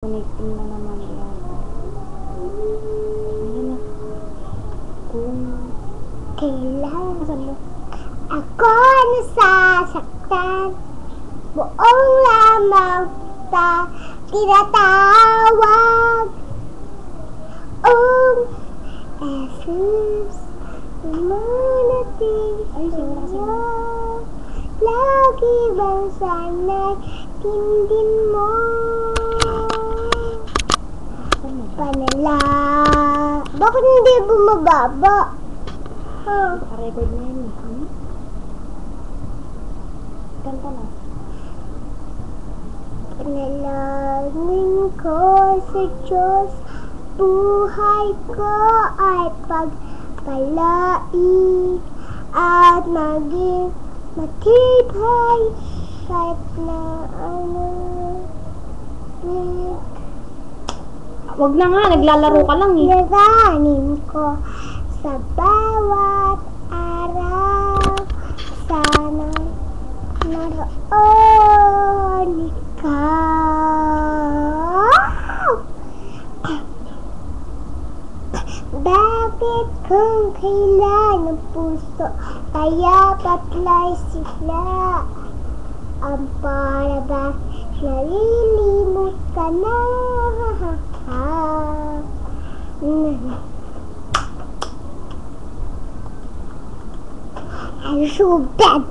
Connecting na naman yan. Ayan na. Kung Kailan saan mo? ako nasasaktan, buong lamang ta tinatawag. Jesus, dumarating Ay, simula kasi na. lagi bang sana'y tindin mo? Saan mo? Panala. Bakit hindi bumababa? Naka-record na yan eh. Kanta na. Panalangin ko sa Diyos, buhay ko ay pagpalain at maging matibay kahit na ano. Wag na nga, naglalaro ka lang eh. Naranin ko sa bawat araw, sana naroon ikaw. Bakit kung kailan ng puso kaya patlay sila? Ang para ba nalilimot ka na? I'm so bad,